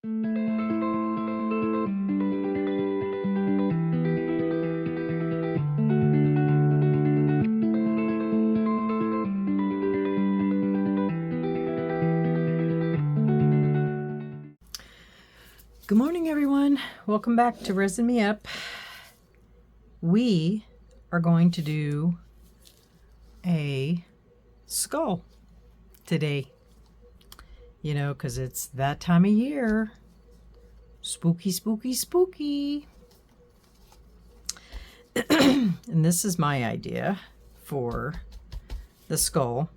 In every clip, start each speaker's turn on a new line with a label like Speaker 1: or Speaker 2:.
Speaker 1: Good morning, everyone. Welcome back to Resin Me Up. We are going to do a skull today. You know, because it's that time of year. Spooky, spooky, spooky. And this is my idea for the skull.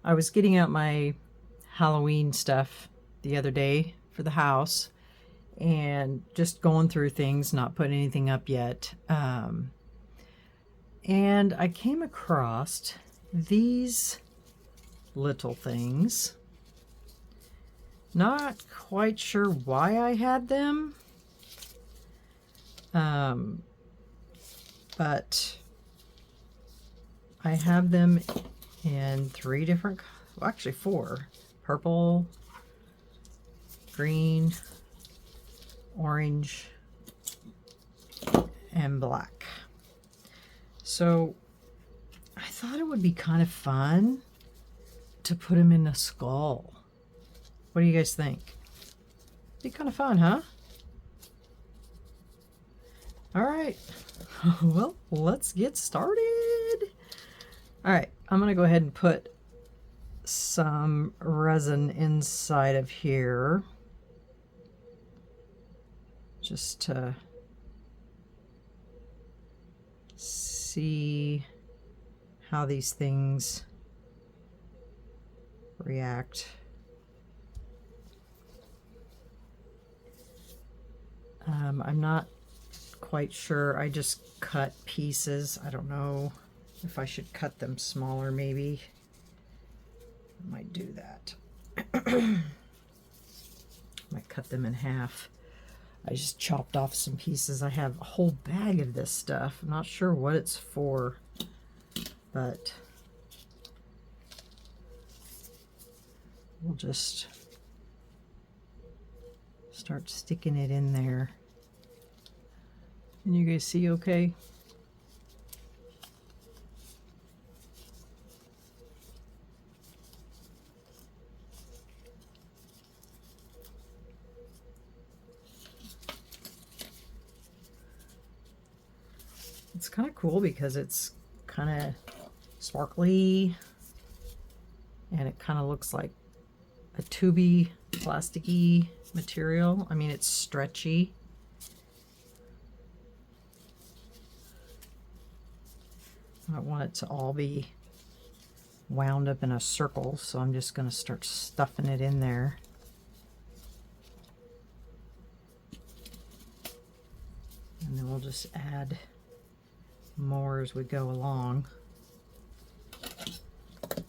Speaker 1: I was getting out my Halloween stuff the other day for the house, and just going through things, not putting anything up yet. And I came across these little things. Not quite sure why I had them. But I have them in 3 different, well, actually 4. Purple, green, orange, and black. So I thought it would be kind of fun to put them in a skull. What do you guys think? Be kind of fun, huh? All right. Well, let's get started. All right, I'm gonna go ahead and put some resin inside of here, just to see how these things react. I'm not quite sure. I just cut pieces. I don't know if I should cut them smaller, maybe. I might do that. Might cut them in half. I just chopped off some pieces. I have a whole bag of this stuff. I'm not sure what it's for, but we'll just start sticking it in there. Can you guys see okay? It's kind of cool because it's kind of sparkly and it kind of looks like a tubey, plasticky material. I mean, it's stretchy. I don't want it to all be wound up in a circle, so I'm just going to start stuffing it in there. And then we'll just add more as we go along.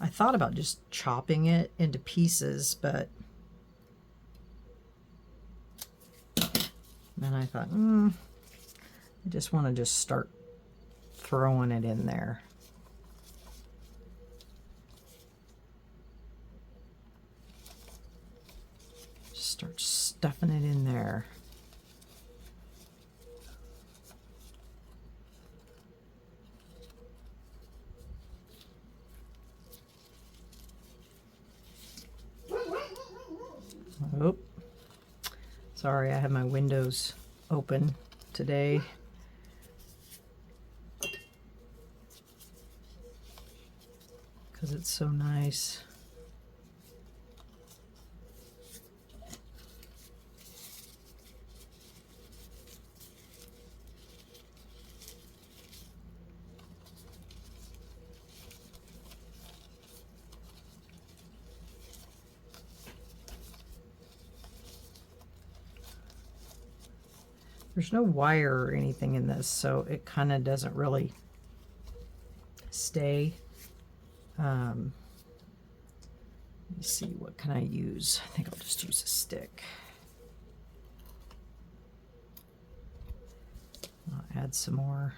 Speaker 1: I thought about just chopping it into pieces, but then I thought, I just want to just start throwing it in there. Just start stuffing it in there. Oh, sorry, I have my windows open today. Because it's so nice. There's no wire or anything in this, so it kind of doesn't really stay. Let me see, what can I use? I think I'll just use a stick. I'll add some more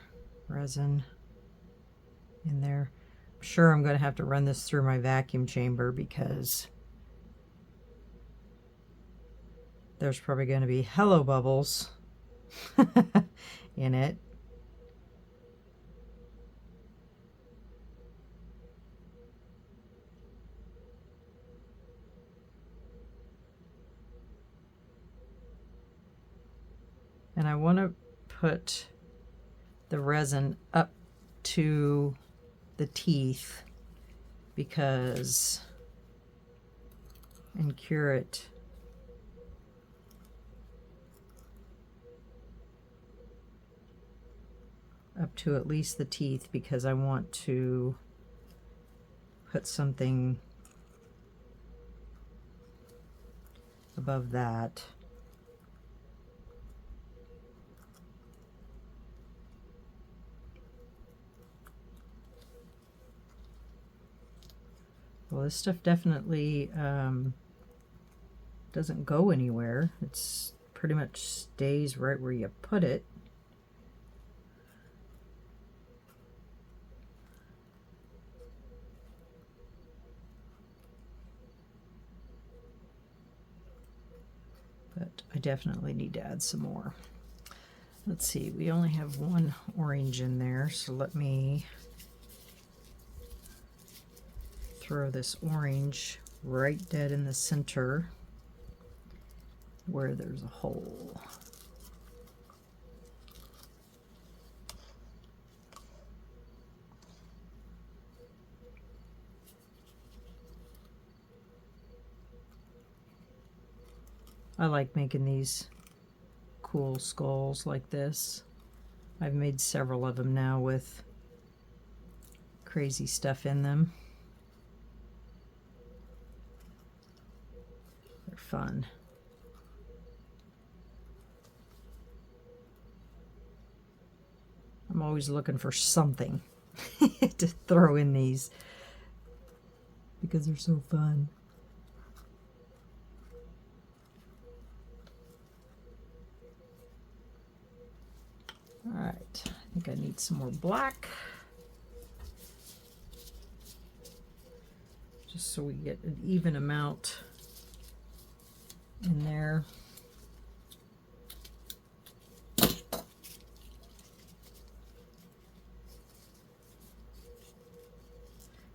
Speaker 1: resin in there. I'm sure I'm going to have to run this through my vacuum chamber because there's probably going to be hello bubbles in it. And I want to put the resin up to the teeth and cure it up to at least the teeth, because I want to put something above that. Well, this stuff definitely doesn't go anywhere. It's pretty much stays right where you put it. But I definitely need to add some more. Let's see, we only have one orange in there, so let me throw this orange right dead in the center where there's a hole. I like making these cool skulls like this. I've made several of them now with crazy stuff in them. They're fun. I'm always looking for something to throw in these because they're so fun. All right, I think I need some more black, just so we get an even amount in there.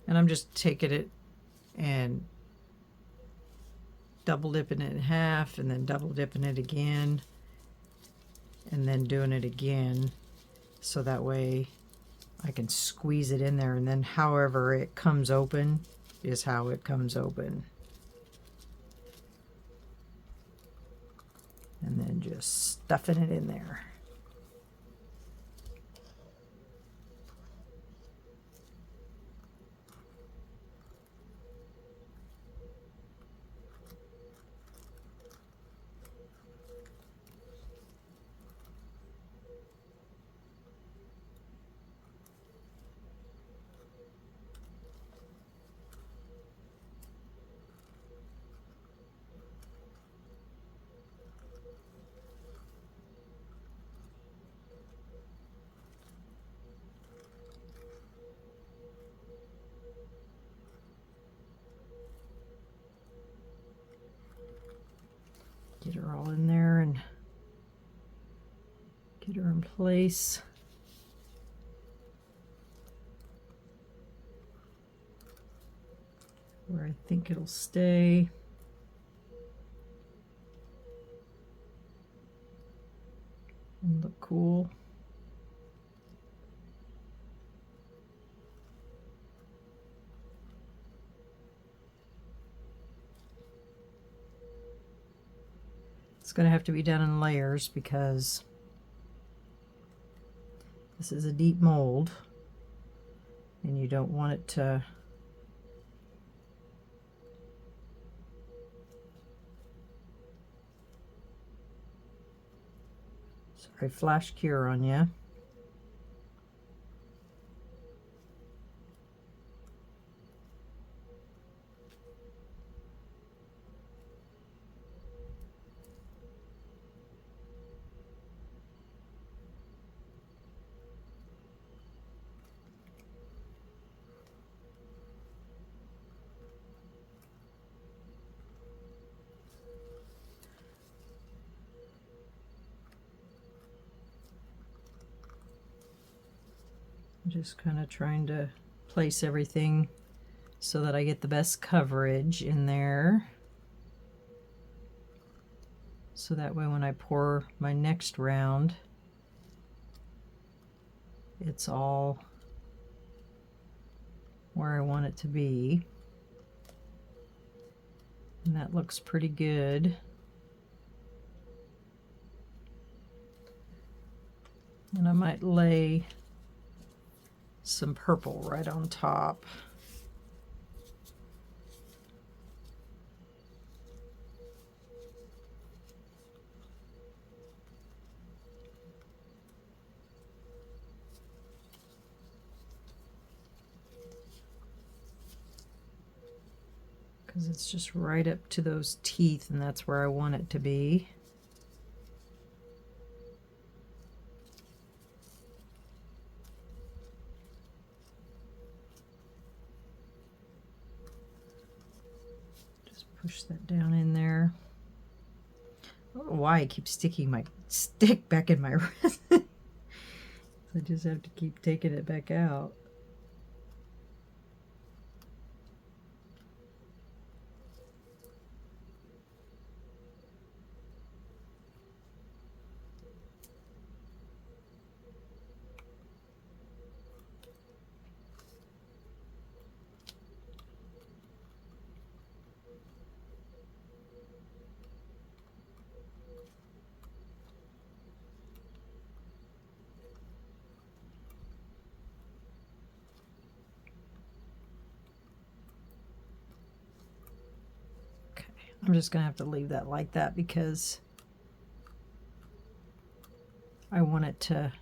Speaker 1: And I'm just taking it and double dipping it in half and then double dipping it again and then doing it again, so that way I can squeeze it in there, and then however it comes open is how it comes open. And then just stuffing it in there. Get her all in there and get her in place. Where I think it'll stay. And look cool. It's going to have to be done in layers because this is a deep mold and you don't want it to flash cure on you. I'm just kind of trying to place everything so that I get the best coverage in there. So that way when I pour my next round, it's all where I want it to be. And that looks pretty good. And I might lay some purple right on top. Because it's just right up to those teeth, and that's where I want it to be. Just push that down in there. I don't know why I keep sticking my stick back in my resin. I just have to keep taking it back out. I'm just going to have to leave that like that because I want it to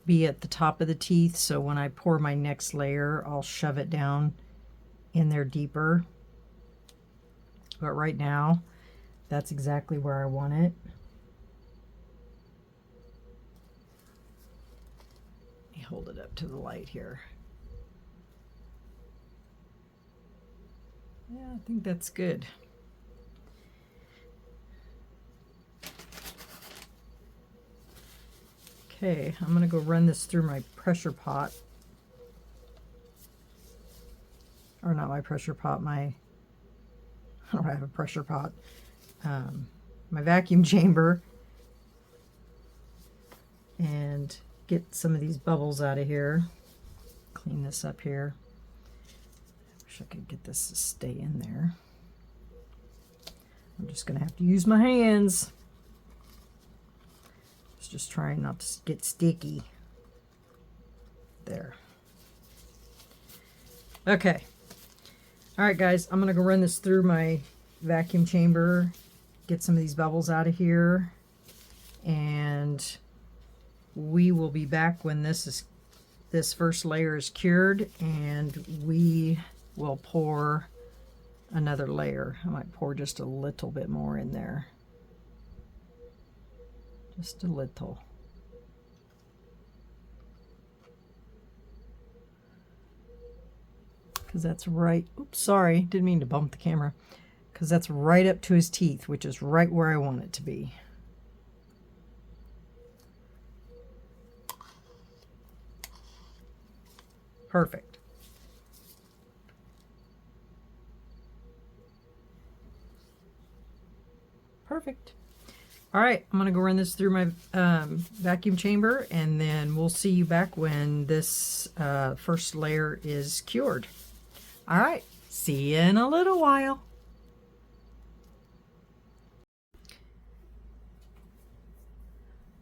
Speaker 1: be at the top of the teeth, so when I pour my next layer, I'll shove it down in there deeper. But right now, that's exactly where I want it. Let me hold it up to the light here. Yeah, I think that's good. Okay, I'm going to go run this through my pressure pot. Or not my pressure pot, I don't have a pressure pot. My vacuum chamber. And get some of these bubbles out of here. Clean this up here. Wish I could get this to stay in there. I'm just going to have to use my hands. Just trying not to get sticky. There. Okay. All right, guys, I'm going to go run this through my vacuum chamber, get some of these bubbles out of here, and we will be back when this first layer is cured, and we will pour another layer. I might pour just a little bit more in there. Just a little. Because that's right, oops, sorry, didn't mean to bump the camera. Because that's right up to his teeth, which is right where I want it to be. Perfect. Perfect. All right, I'm going to go run this through my vacuum chamber, and then we'll see you back when this first layer is cured. All right, see you in a little while.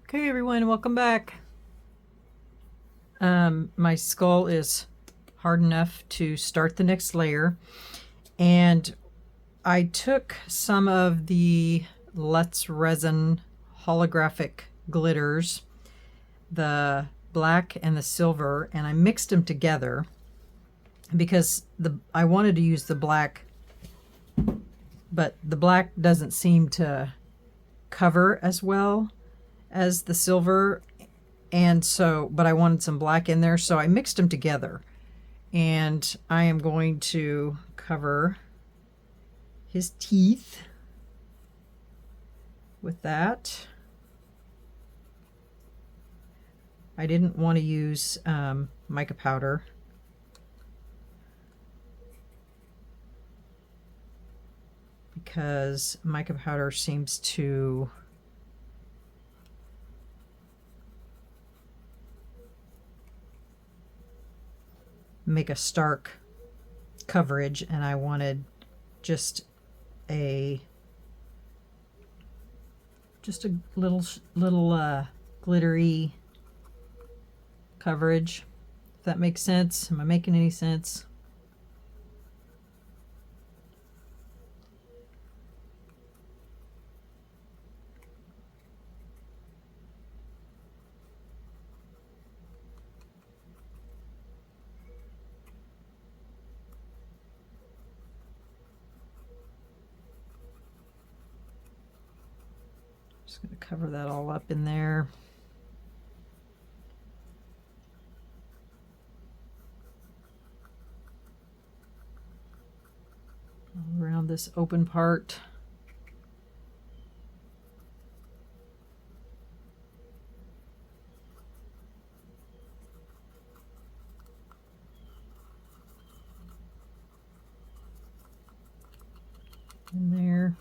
Speaker 1: Okay, everyone, welcome back. My skull is hard enough to start the next layer, and I took some of the Let's Resin holographic glitters, the black and the silver, and I mixed them together because I wanted to use the black, but the black doesn't seem to cover as well as the silver, and so, but I wanted some black in there, so I mixed them together, and I am going to cover his teeth with that. I didn't want to use mica powder because mica powder seems to make a stark coverage, and I wanted just a little glittery coverage, if that makes sense. Am I making any sense? Just going to cover that all up in there. Around this open part. In there.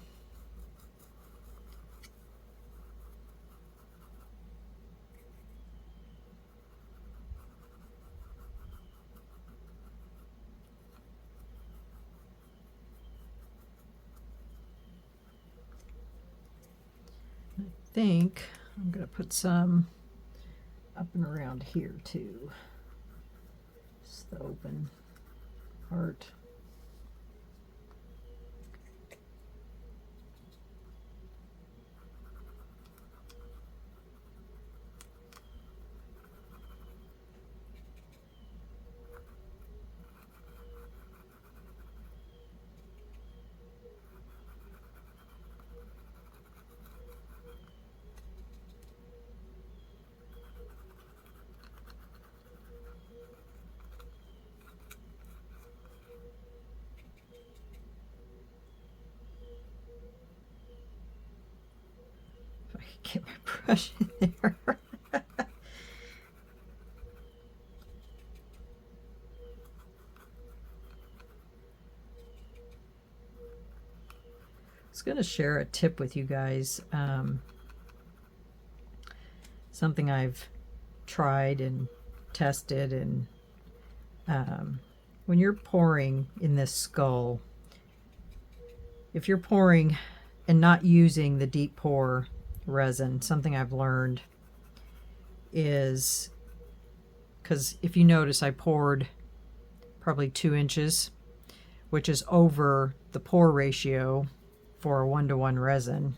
Speaker 1: I think I'm going to put some up and around here too. It's the open part. If I could get my brush in there. I was going to share a tip with you guys. Something I've tried and tested, and when you're pouring in this skull, if you're pouring and not using the deep pour resin, something I've learned is, because if you notice, I poured probably 2 inches, which is over the pour ratio for a 1-to-1 resin.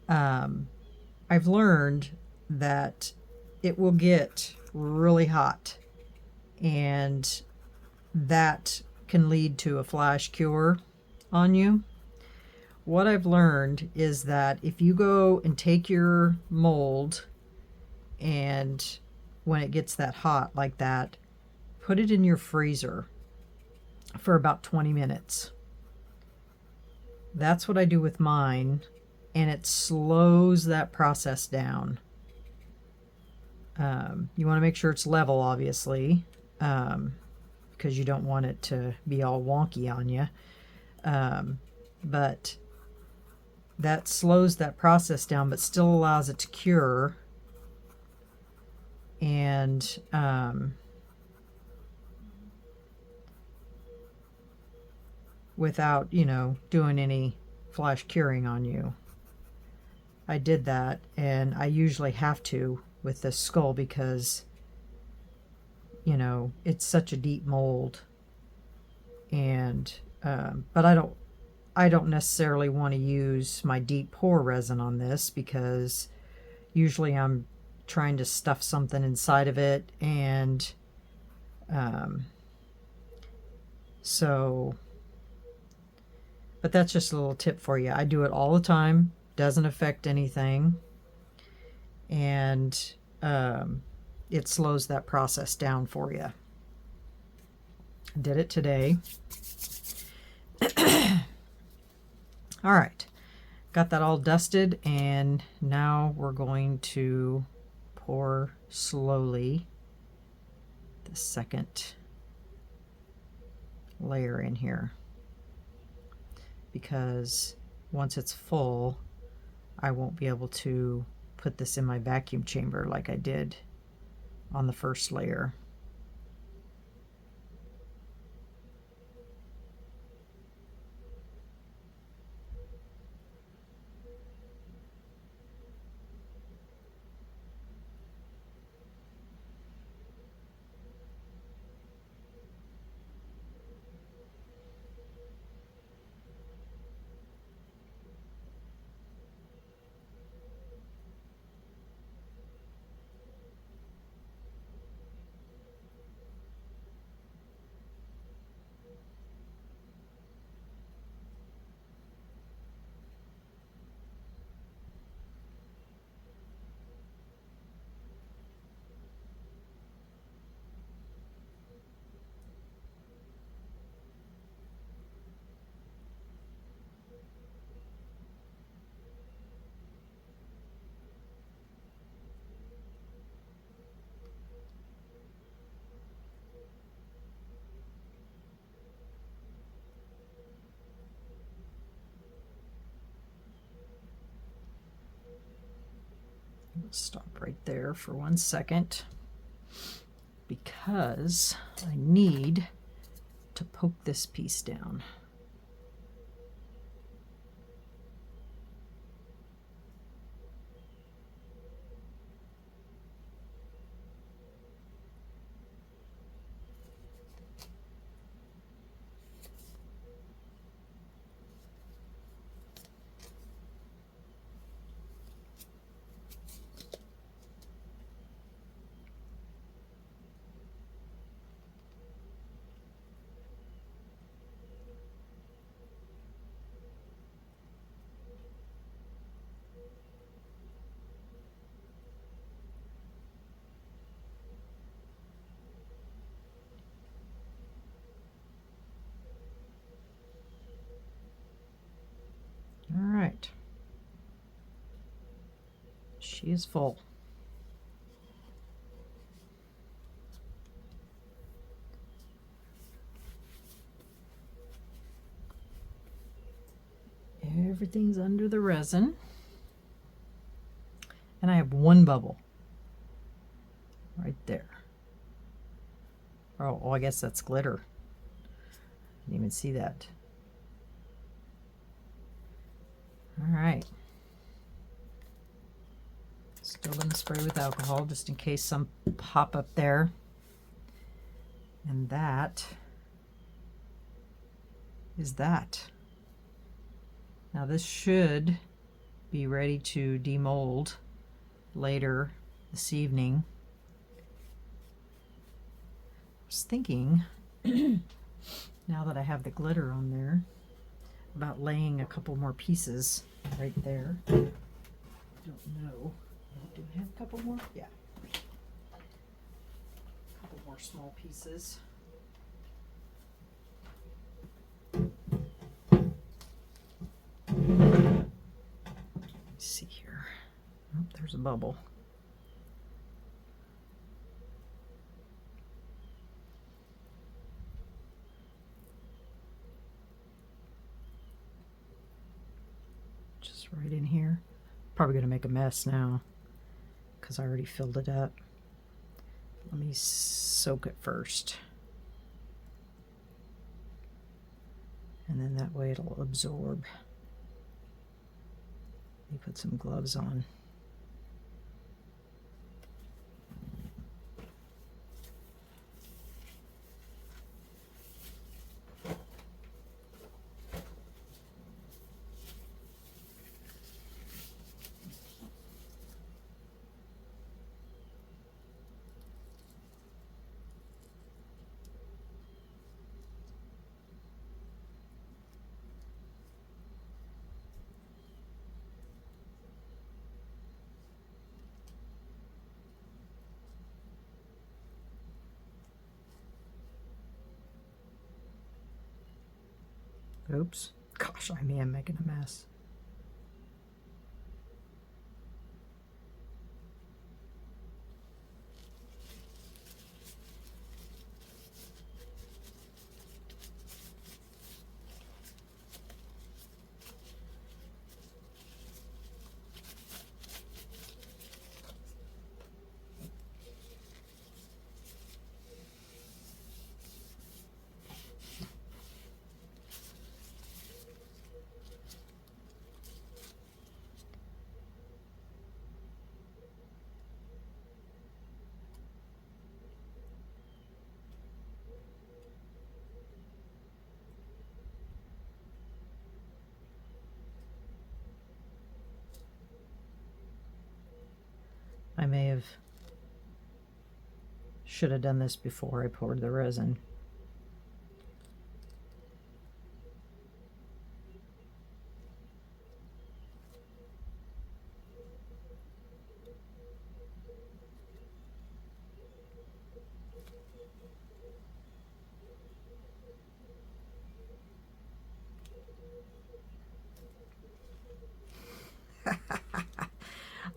Speaker 1: I've learned that it will get really hot, and that can lead to a flash cure on you. What I've learned is that if you go and take your mold, and when it gets that hot like that, put it in your freezer for about 20 minutes. That's what I do with mine, and it slows that process down. You want to make sure it's level, obviously, because you don't want it to be all wonky on you. But that slows that process down, but still allows it to cure. And without, doing any flash curing on you. I did that, and I usually have to with this skull because, it's such a deep mold. And but I don't necessarily want to use my deep pour resin on this, because usually I'm trying to stuff something inside of it, and but that's just a little tip for you. I do it all the time, doesn't affect anything, and it slows that process down for you. I did it today. All right, got that all dusted, and now we're going to pour slowly the second layer in here, because once it's full, I won't be able to put this in my vacuum chamber like I did on the first layer. Stop right there for 1 second, because I need to poke this piece down. All right, she is full. Everything's under the resin, and I have one bubble right there. Oh, I guess that's glitter. Didn't even see that. All right. Still going to spray with alcohol just in case some pop up there. And that is that. Now this should be ready to demold later this evening. I was thinking, now that I have the glitter on there, about laying a couple more pieces right there. I don't know. Do I have a couple more? Yeah. A couple more small pieces. Let's see here. Oh, there's a bubble. Just right in here. Probably going to make a mess now because I already filled it up. Let me soak it first. And then that way it'll absorb. Let me put some gloves on. Oops. Gosh, I am making a mess. I may have should have done this before I poured the resin.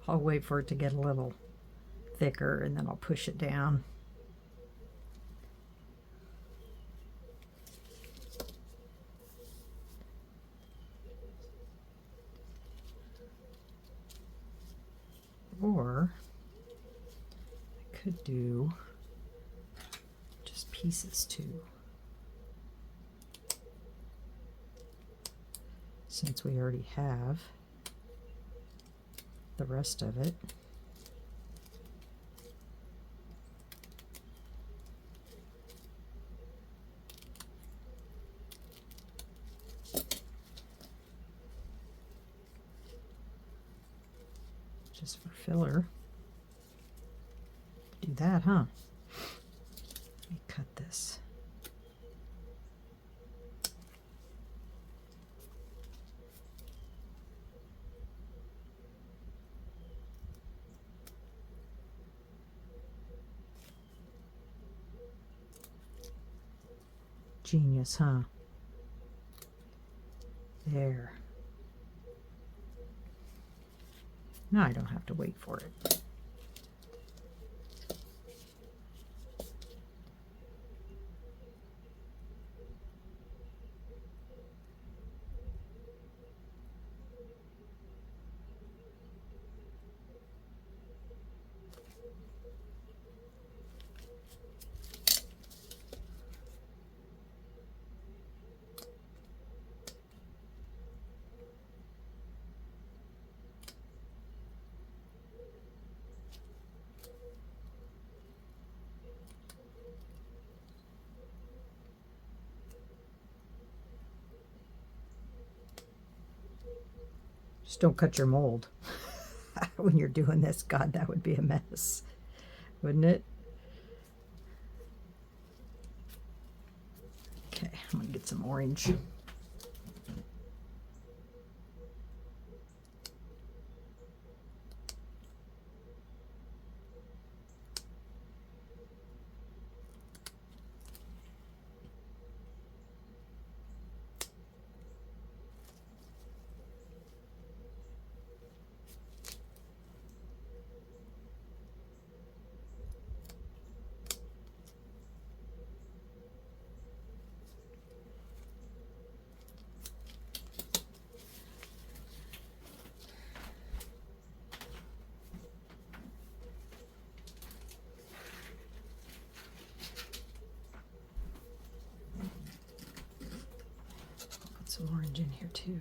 Speaker 1: I'll wait for it to get a little thicker and then I'll push it down. Or I could do just pieces too, since we already have the rest of it. Just for filler. Do that, huh? Let me cut this. Genius, huh? There. Now I don't have to wait for it. Just don't cut your mold when you're doing this. God, that would be a mess, wouldn't it? Okay, I'm gonna get some orange. Some orange in here too.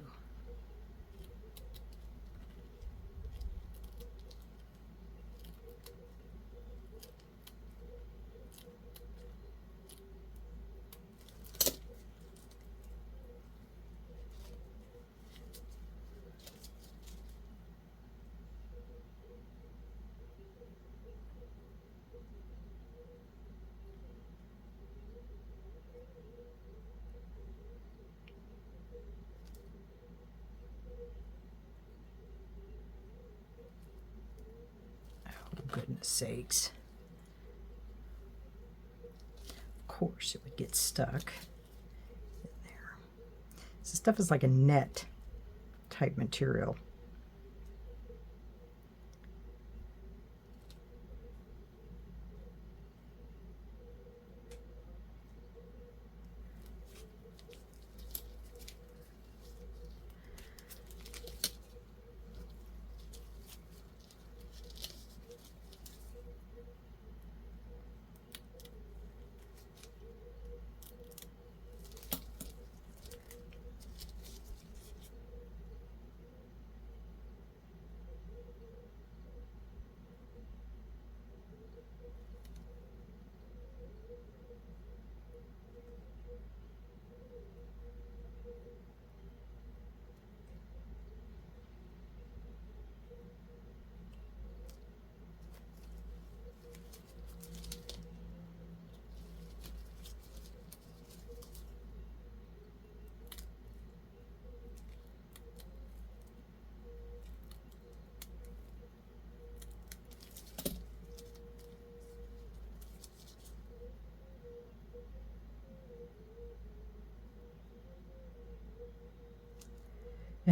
Speaker 1: Goodness sakes. Of course it would get stuck in there. This stuff is like a net type material.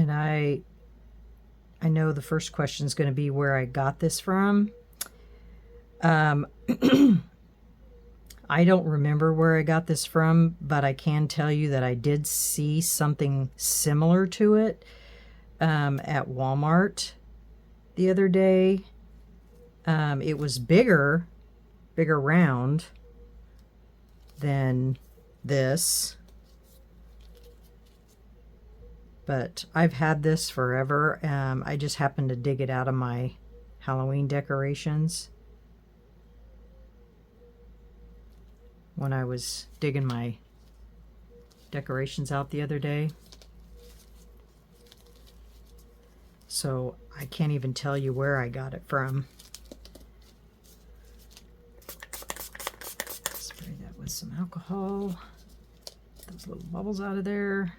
Speaker 1: And I know the first question is going to be where I got this from. I don't remember where I got this from, but I can tell you that I did see something similar to it at Walmart the other day. It was bigger round than this, but I've had this forever. I just happened to dig it out of my Halloween decorations when I was digging my decorations out the other day. So I can't even tell you where I got it from. Spray that with some alcohol. Get those little bubbles out of there.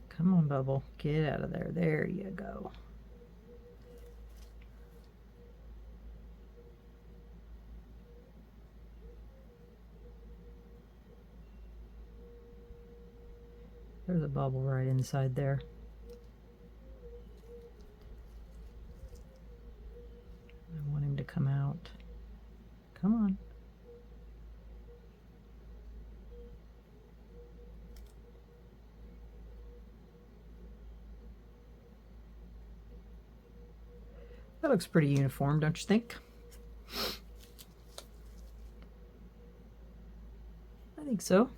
Speaker 1: Come on, bubble. Get out of there. There you go. There's a bubble right inside there. I want him to come out. Come on. That looks pretty uniform, don't you think? I think so.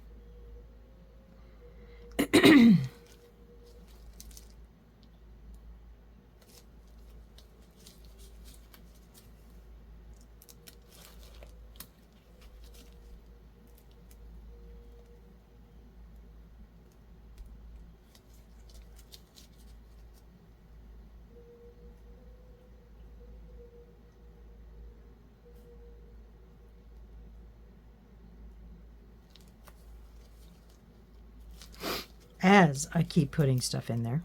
Speaker 1: As I keep putting stuff in there,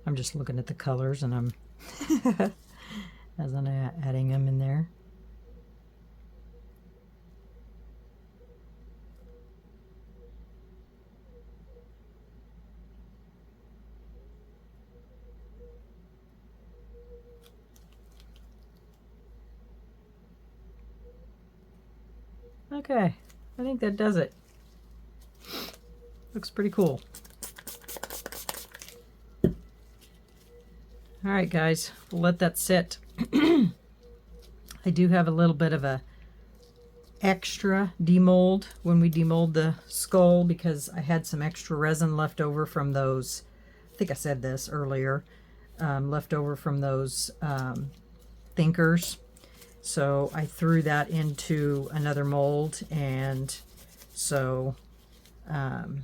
Speaker 1: I'm just looking at the colors and I'm as I'm adding them in there. Okay, I think that does it. Looks pretty cool. All right, guys, we'll let that sit. I do have a little bit of a extra demold when we demold the skull because I had some extra resin left over from those, I think I said this earlier, left over from those thinkers. So I threw that into another mold, and so and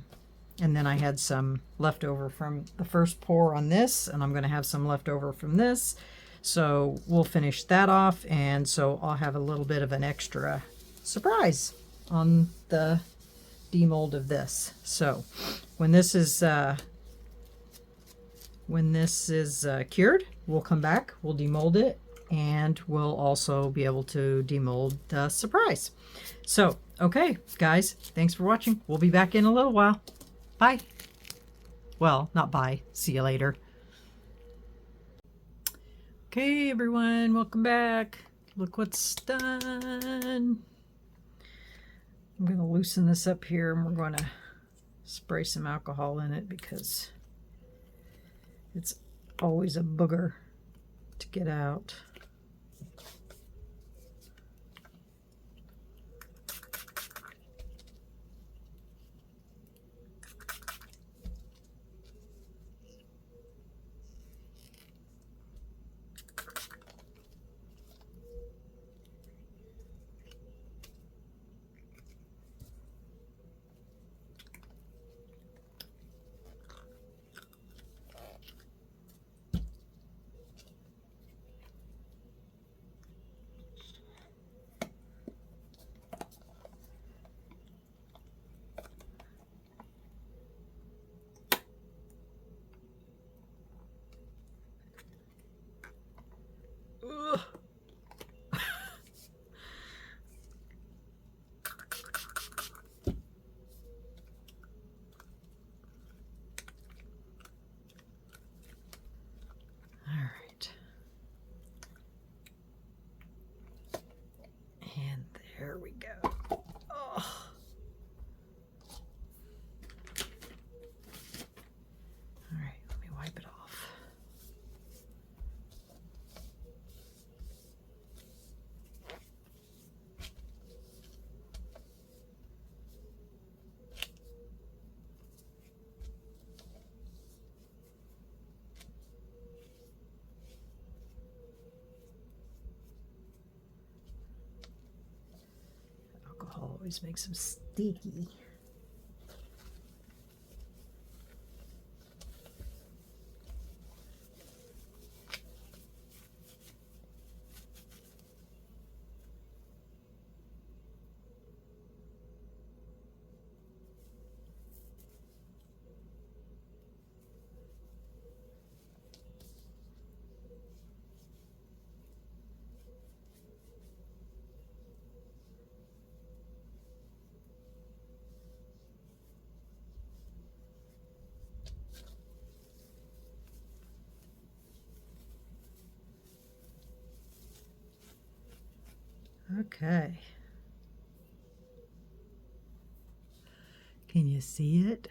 Speaker 1: then I had some left over from the first pour on this, and I'm going to have some left over from this. So we'll finish that off, and so I'll have a little bit of an extra surprise on the demold of this. So when this is cured, we'll come back, we'll demold it, and we'll also be able to demold the surprise. So, okay, guys, thanks for watching. We'll be back in a little while. Bye. Well, not bye. See you later. Okay, everyone, welcome back. Look what's done. I'm going to loosen this up here, and we're going to spray some alcohol in it because it's always a booger to get out. go. Oh. All right, let me wipe it off. Alcohol always makes them sticky. Okay. Can you see it?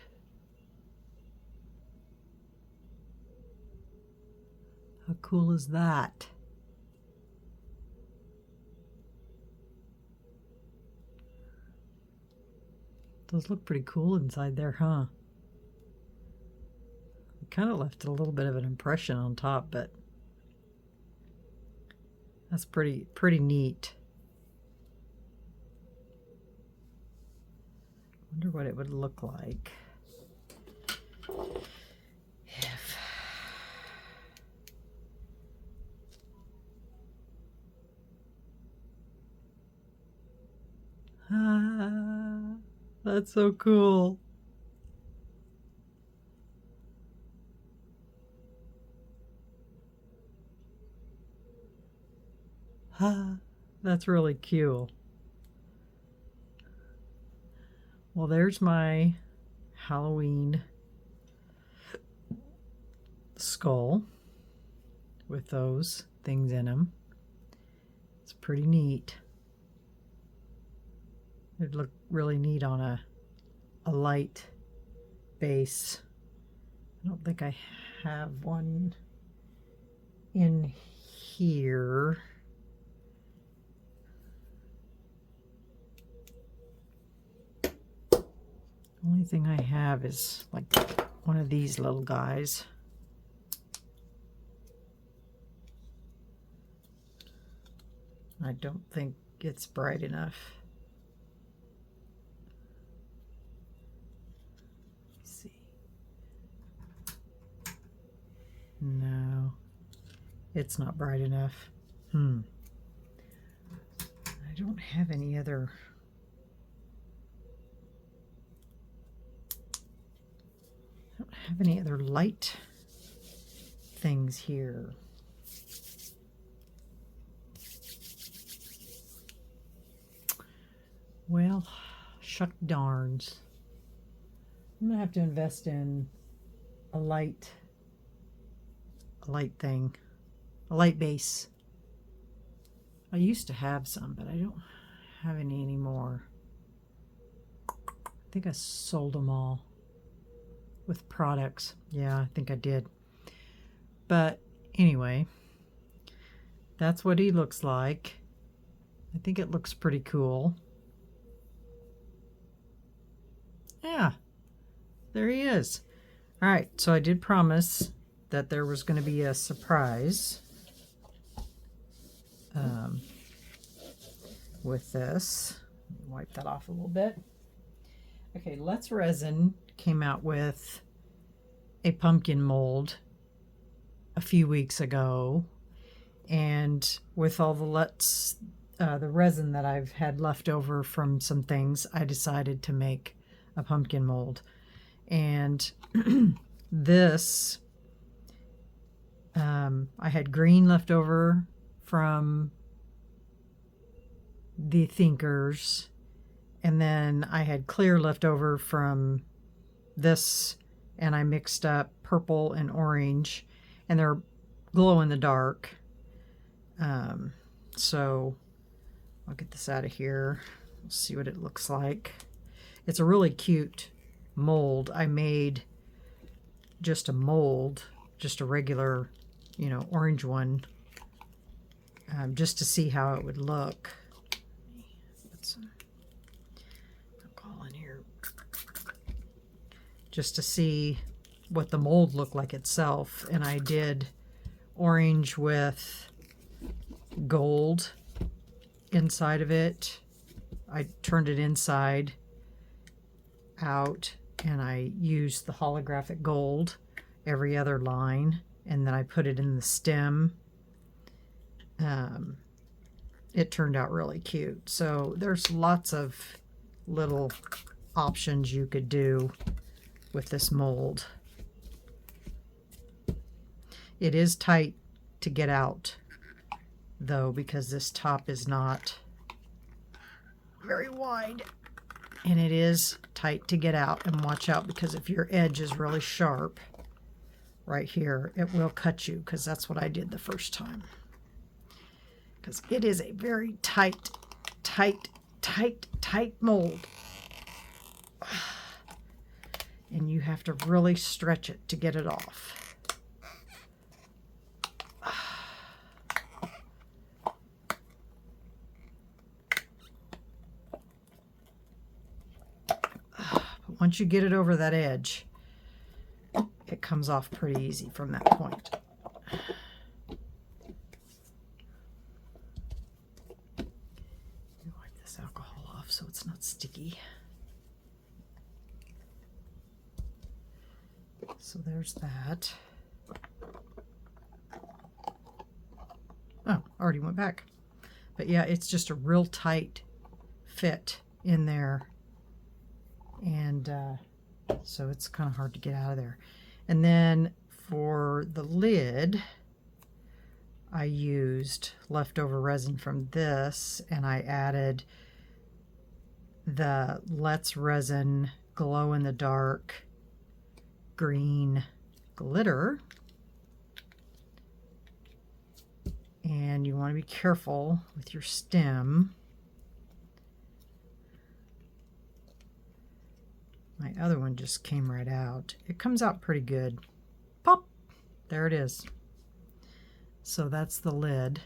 Speaker 1: How cool is that? Those look pretty cool inside there, huh? It kind of left a little bit of an impression on top, but that's pretty neat. Wonder what it would look like if that's so cool. That's really cute. Well, there's my Halloween skull with those things in them. It's pretty neat. It'd look really neat on a light base. I don't think I have one in here. Only thing I have is like one of these little guys. I don't think it's bright enough. Let's see. No, it's not bright enough. I don't have any other. I don't have any other light things here. Well, shuck darns. I'm gonna have to invest in a light thing, a light base. I used to have some, but I don't have any anymore. I think I sold them all with products. Yeah, I think I did. But anyway, that's what he looks like. I think it looks pretty cool. Yeah, there he is. All right, so I did promise that there was going to be a surprise with this. Wipe that off a little bit. Okay, Let's Resin came out with a pumpkin mold a few weeks ago, and with all the resin that I've had left over from some things, I decided to make a pumpkin mold. And this, I had green left over from the Thinkers, and then I had clear left over from this, and I mixed up purple and orange, and they're glow in the dark. So I'll get this out of here. Let's see what it looks like. It's a really cute mold. I made just a mold, just a regular, you know, orange one, just to see how it would look. Put some alcohol in here, just to see what the mold looked like itself. And I did orange with gold inside of it. I turned it inside out, and I used the holographic gold every other line, and then I put it in the stem. It turned out really cute. So there's lots of little options you could do with this mold. It is tight to get out though, because this top is not very wide, and it is tight to get out. And watch out, because if your edge is really sharp right here, it will cut you, because that's what I did the first time, because it is a very tight mold, and you have to really stretch it to get it off. Once you get it over that edge, it comes off pretty easy from that point. Wipe this alcohol off so it's not sticky. So there's that. Oh, already went back. But yeah, it's just a real tight fit in there. And so it's kind of hard to get out of there. And then for the lid, I used leftover resin from this, and I added the Let's Resin glow in the dark green glitter. And you want to be careful with your stem. My other one just came right out. It comes out pretty good. Pop! There it is. So that's the lid.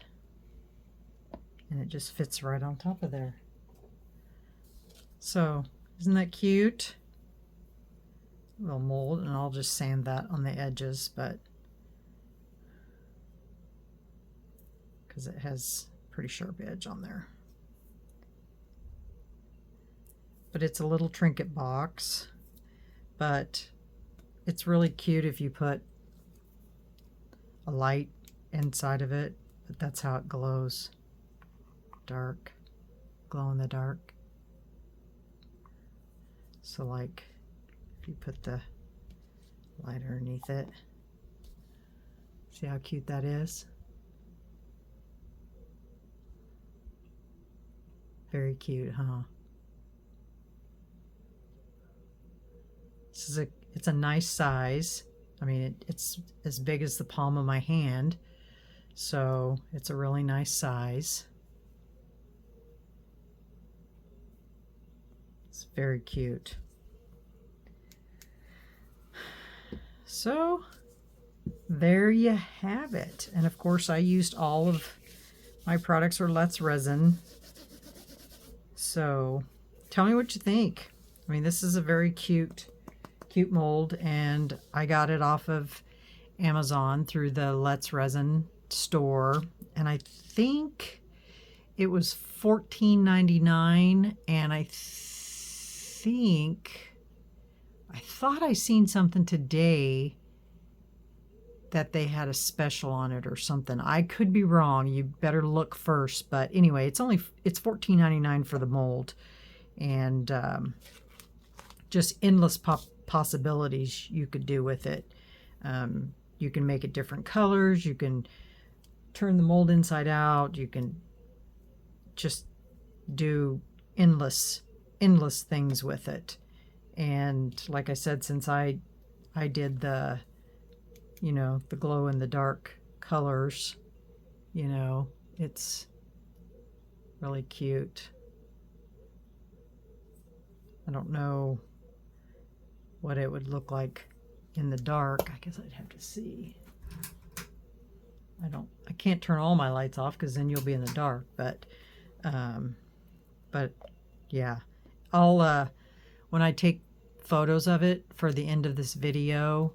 Speaker 1: And it just fits right on top of there. So, isn't that cute? Little mold, and I'll just sand that on the edges, but because it has pretty sharp edge on there. But it's a little trinket box, but it's really cute if you put a light inside of it. But that's how it glows. Dark, glow in the dark. So like if you put the light underneath it, see how cute that is? Very cute, huh? It's a nice size. I mean, it's as big as the palm of my hand, so it's a really nice size. It's very cute. So there you have it. And of course I used all of my products are Let's Resin. So tell me what you think. I mean, this is a very cute mold, and I got it off of Amazon through the Let's Resin store, and I think it was $14.99, and I thought I seen something today that they had a special on it or something. I could be wrong. You better look first. But anyway, it's $14.99 for the mold, and just endless possibilities you could do with it. You can make it different colors. You can turn the mold inside out. You can just do endless things with it. And like I said, since I did the, you know, the glow in the dark colors, you know, it's really cute. I don't know what it would look like in the dark. I guess I'd have to see. I can't turn all my lights off because then you'll be in the dark, but yeah, I'll when I take photos of it for the end of this video,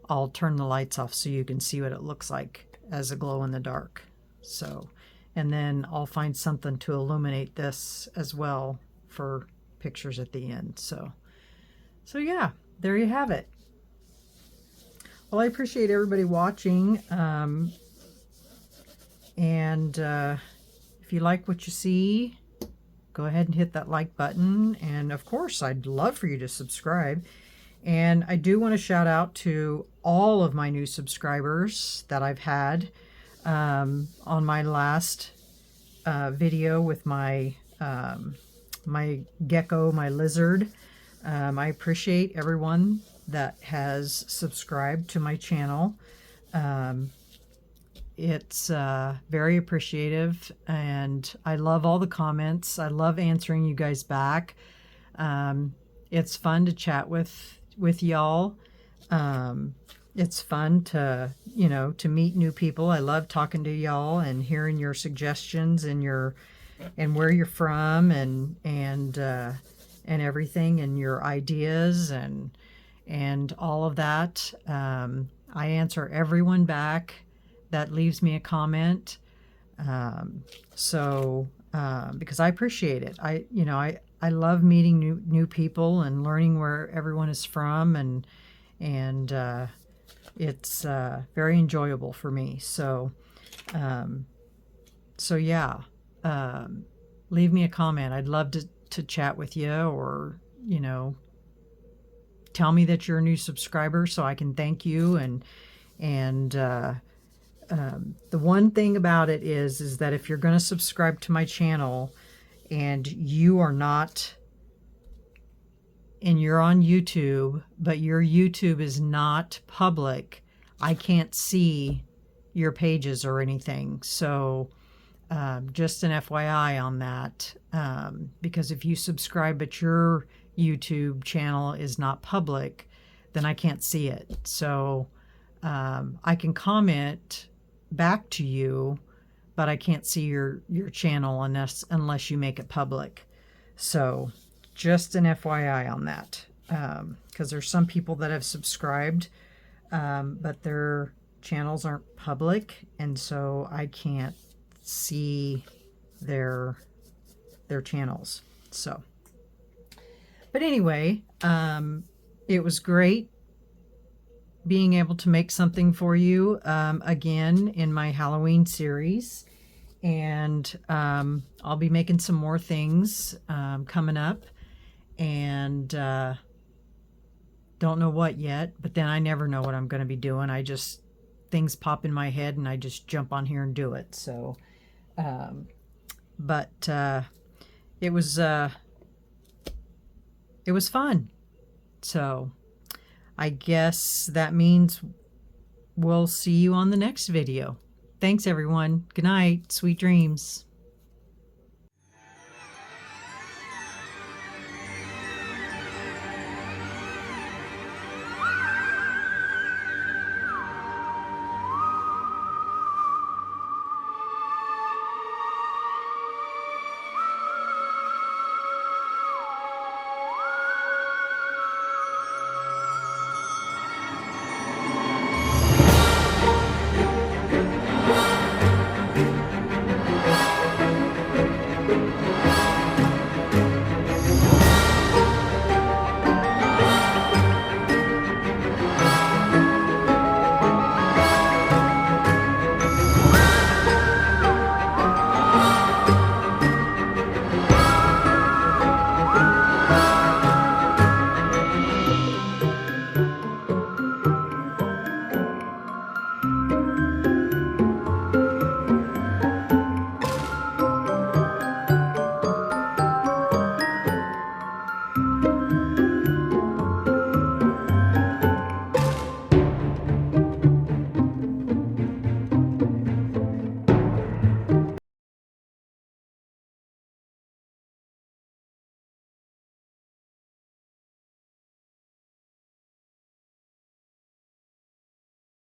Speaker 1: I'll turn the lights off so you can see what it looks like as a glow in the dark. So, and then I'll find something to illuminate this as well for pictures at the end. So yeah, there you have it. Well, I appreciate everybody watching. And if you like what you see, go ahead and hit that like button. And of course, I'd love for you to subscribe. And I do want to shout out to all of my new subscribers that I've had on my last video with my my gecko, my lizard. I appreciate everyone that has subscribed to my channel. It's very appreciative, and I love all the comments. I love answering you guys back. It's fun to chat with y'all. It's fun to, you know, to meet new people. I love talking to y'all and hearing your suggestions and where you're from and everything, and your ideas and all of that. I answer everyone back that leaves me a comment. Because I appreciate it. I love meeting new people and learning where everyone is from, and it's very enjoyable for me. So yeah, leave me a comment. I'd love to chat with you, or, you know, tell me that you're a new subscriber so I can thank you. The one thing about it is that if you're going to subscribe to my channel and you are not, and you're on YouTube, but your YouTube is not public, I can't see your pages or anything. So just an FYI on that, because if you subscribe but your YouTube channel is not public, then I can't see it. So I can comment back to you, but I can't see your channel unless you make it public. So just an FYI on that, because there's some people that have subscribed, but their channels aren't public, and so I can't see their channels. So, but anyway, it was great being able to make something for you again in my Halloween series. And I'll be making some more things coming up, and don't know what yet, but then I never know what I'm going to be doing. Things pop in my head and I just jump on here and do it. So it was fun. So I guess that means we'll see you on the next video. Thanks, everyone. Good night. Sweet dreams.